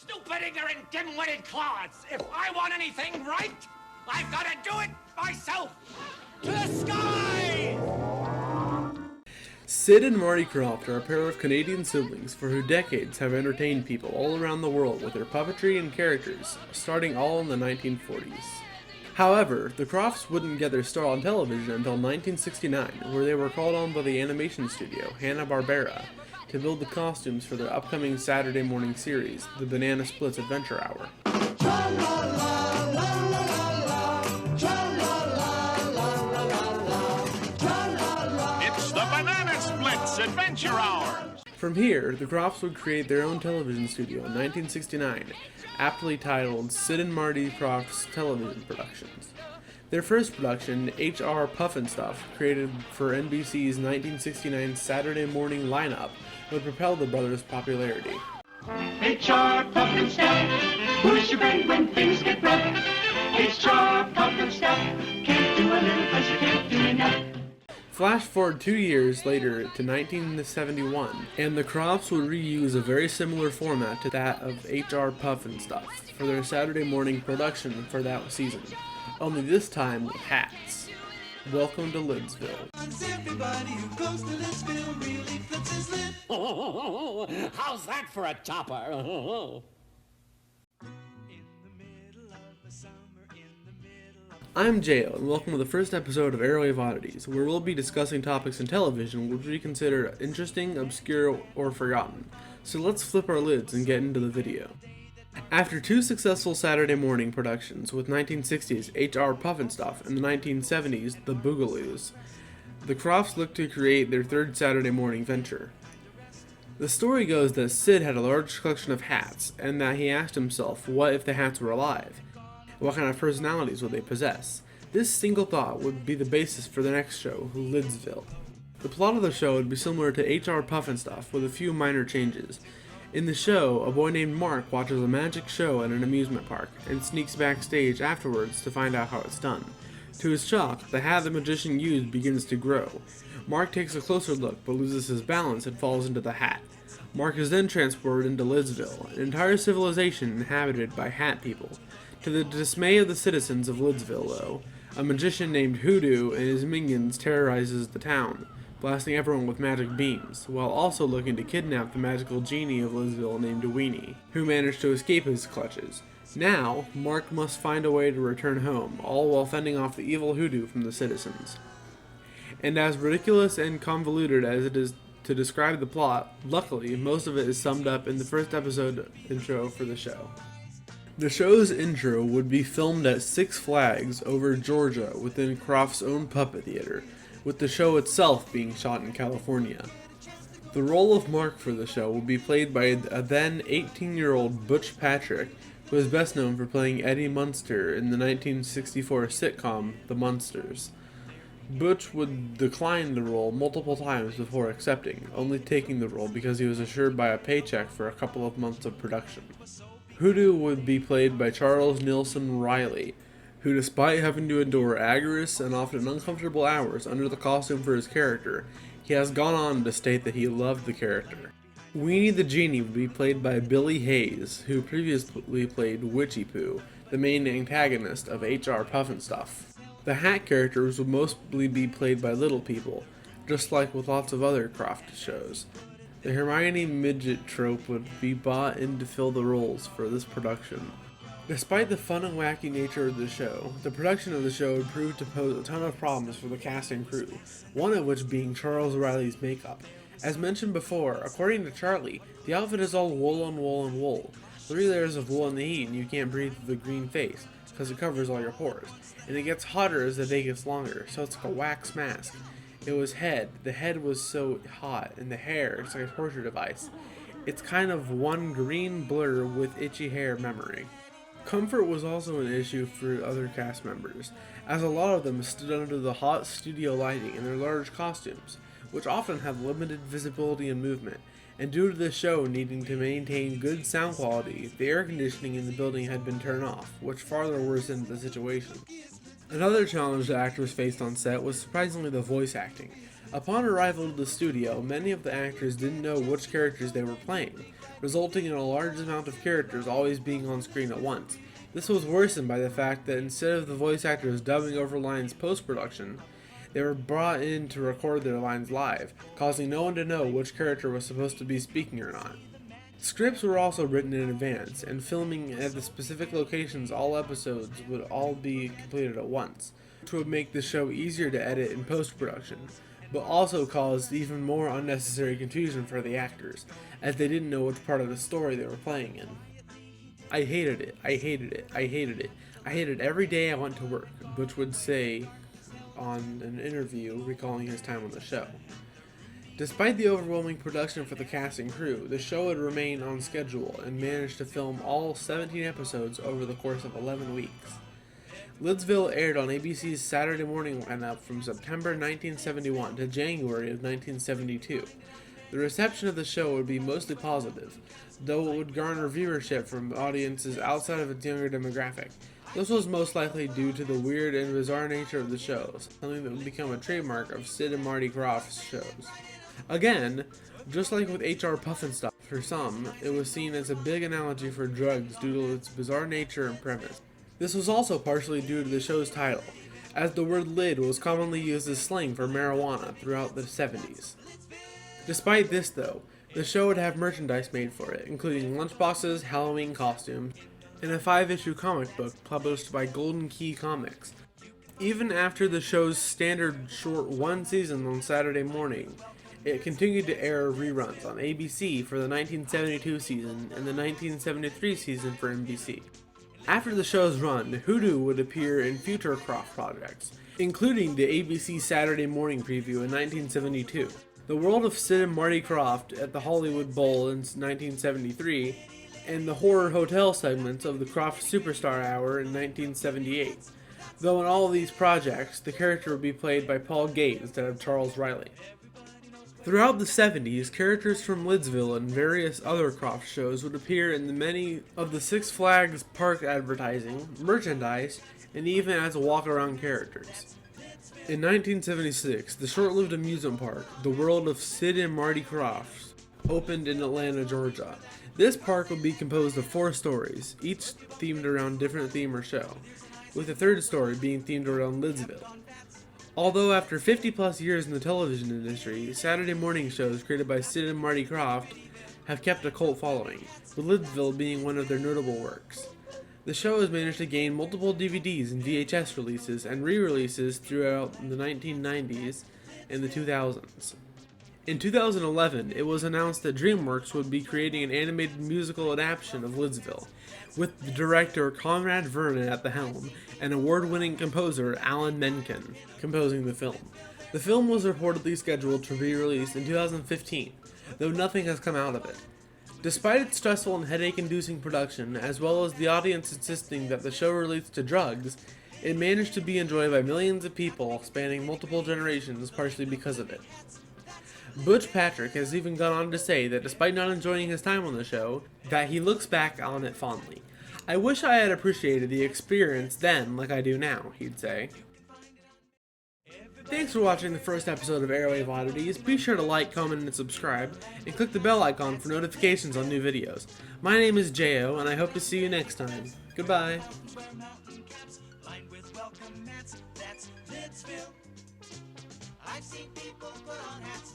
Stupid, ignorant, dim-witted clods! If I want anything right, I've got to do it myself! To the sky! Sid and Marty Krofft are a pair of Canadian siblings for who decades have entertained people all around the world with their puppetry and characters, starting all in the 1940s. However, the Kroffts wouldn't get their start on television until 1969, where they were called on by the animation studio, Hanna-Barbera, to build the costumes for their upcoming Saturday morning series, The Banana Splits Adventure Hour. It's the Banana Splits Adventure Hour! From here, the Kroffts would create their own television studio in 1969, aptly titled Sid and Marty Krofft's Television Productions. Their first production, H.R. Pufnstuf, created for NBC's 1969 Saturday morning lineup, would propel the brothers' popularity. H.R. Pufnstuf, who's your friend when things get rough? H.R. Pufnstuf, can't do a little 'cause you can't do enough. Flash forward 2 years later to 1971, and the Kroffts would reuse a very similar format to that of H.R. Pufnstuf for their Saturday morning production for that season, only this time with hats. Welcome to Lidsville. How's that for a topper? I'm Jayo, and welcome to the first episode of Media Oddities, where we'll be discussing topics in television which we consider interesting, obscure, or forgotten. So let's flip our lids and get into the video. After two successful Saturday morning productions with 1960's H.R. Pufnstuf and the 1970's The Boogaloos, the Kroffts looked to create their third Saturday morning venture. The story goes that Sid had a large collection of hats, and that he asked himself, what if the hats were alive? What kind of personalities would they possess? This single thought would be the basis for the next show, Lidsville. The plot of the show would be similar to H.R. Pufnstuf with a few minor changes. In the show, a boy named Mark watches a magic show at an amusement park and sneaks backstage afterwards to find out how it's done. To his shock, the hat the magician used begins to grow. Mark takes a closer look but loses his balance and falls into the hat. Mark is then transported into Lidsville, an entire civilization inhabited by hat people. To the dismay of the citizens of Lidsville, though, a magician named Hoodoo and his minions terrorizes the town, blasting everyone with magic beams, while also looking to kidnap the magical genie of Lidsville named Weenie, who managed to escape his clutches. Now, Mark must find a way to return home, all while fending off the evil Hoodoo from the citizens. And as ridiculous and convoluted as it is to describe the plot, luckily, most of it is summed up in the first episode intro for the show. The show's intro would be filmed at Six Flags over Georgia within Krofft's own puppet theater, with the show itself being shot in California. The role of Mark for the show would be played by a then 18-year-old Butch Patrick, who is best known for playing Eddie Munster in the 1964 sitcom The Munsters. Butch would decline the role multiple times before accepting, only taking the role because he was assured by a paycheck for a couple of months of production. Hoodoo would be played by Charles Nielsen Riley, who, despite having to endure arduous and often uncomfortable hours under the costume for his character, he has gone on to state that he loved the character. Weenie the Genie would be played by Billy Hayes, who previously played Witchy Poo, the main antagonist of H.R. Pufnstuf. The hat characters would mostly be played by little people, just like with lots of other Krofft shows. The Hermione midget trope would be bought in to fill the roles for this production. Despite the fun and wacky nature of the show, the production of the show would prove to pose a ton of problems for the cast and crew, one of which being Charles Riley's makeup. As mentioned before, according to Charlie, the outfit is all wool on wool on wool. 3 layers of wool in the heat and you can't breathe through the green face, because it covers all your pores. And it gets hotter as the day gets longer, so it's like a wax mask. It was the head was so hot, and the hair, it's like a torture device. It's kind of one green blur with itchy hair memory. Comfort was also an issue for other cast members, as a lot of them stood under the hot studio lighting in their large costumes, which often have limited visibility and movement, and due to the show needing to maintain good sound quality, the air conditioning in the building had been turned off, which farther worsened the situation. Another challenge the actors faced on set was surprisingly the voice acting. Upon arrival to the studio, many of the actors didn't know which characters they were playing, resulting in a large amount of characters always being on screen at once. This was worsened by the fact that instead of the voice actors dubbing over lines post-production, they were brought in to record their lines live, causing no one to know which character was supposed to be speaking or not. Scripts were also written in advance, and filming at the specific locations all episodes would all be completed at once, which would make the show easier to edit in post-production, but also caused even more unnecessary confusion for the actors, as they didn't know which part of the story they were playing in. I hated it, I hated it, I hated it. I hated every day I went to work, Butch would say on an interview recalling his time on the show. Despite the overwhelming production for the cast and crew, the show would remain on schedule and managed to film all 17 episodes over the course of 11 weeks. Lidsville aired on ABC's Saturday morning lineup from September 1971 to January of 1972. The reception of the show would be mostly positive, though it would garner viewership from audiences outside of its younger demographic. This was most likely due to the weird and bizarre nature of the shows, something that would become a trademark of Sid and Marty Krofft's shows. Again, just like with HR Pufnstuf, for some, it was seen as a big analogy for drugs due to its bizarre nature and premise. This was also partially due to the show's title, as the word lid was commonly used as slang for marijuana throughout the 70s. Despite this though, the show would have merchandise made for it, including lunchboxes, Halloween costumes, and a 5-issue comic book published by Golden Key Comics. Even after the show's standard short one season on Saturday morning, it continued to air reruns on ABC for the 1972 season and the 1973 season for NBC. After the show's run, Hoodoo would appear in future Krofft projects, including the ABC Saturday Morning Preview in 1972, the world of Sid and Marty Krofft at the Hollywood Bowl in 1973, and the horror hotel segments of the Krofft Superstar Hour in 1978. Though in all of these projects, the character would be played by Paul Gate instead of Charles Riley. Throughout the 70s, characters from Lidsville and various other Krofft shows would appear in many of the Six Flags park advertising, merchandise, and even as walk-around characters. In 1976, the short-lived amusement park, The World of Sid and Marty Krofft, opened in Atlanta, Georgia. This park would be composed of 4 stories, each themed around a different theme or show, with the third story being themed around Lidsville. Although after 50 plus years in the television industry, Saturday morning shows created by Sid and Marty Krofft have kept a cult following, with Lidsville being one of their notable works. The show has managed to gain multiple DVDs and VHS releases and re-releases throughout the 1990s and the 2000s. In 2011, it was announced that DreamWorks would be creating an animated musical adaptation of Lidsville, with the director Conrad Vernon at the helm and award-winning composer Alan Menken composing the film. The film was reportedly scheduled to be released in 2015, though nothing has come out of it. Despite its stressful and headache-inducing production, as well as the audience insisting that the show relates to drugs, it managed to be enjoyed by millions of people spanning multiple generations partially because of it. Butch Patrick has even gone on to say that despite not enjoying his time on the show, that he looks back on it fondly. "I wish I had appreciated the experience then like I do now," he'd say. Thanks for watching the first episode of Airwave Oddities. Be sure to like, comment, and subscribe, and click the bell icon for notifications on new videos. My name is Jo, and I hope to see you next time. Goodbye. I've seen people put on hats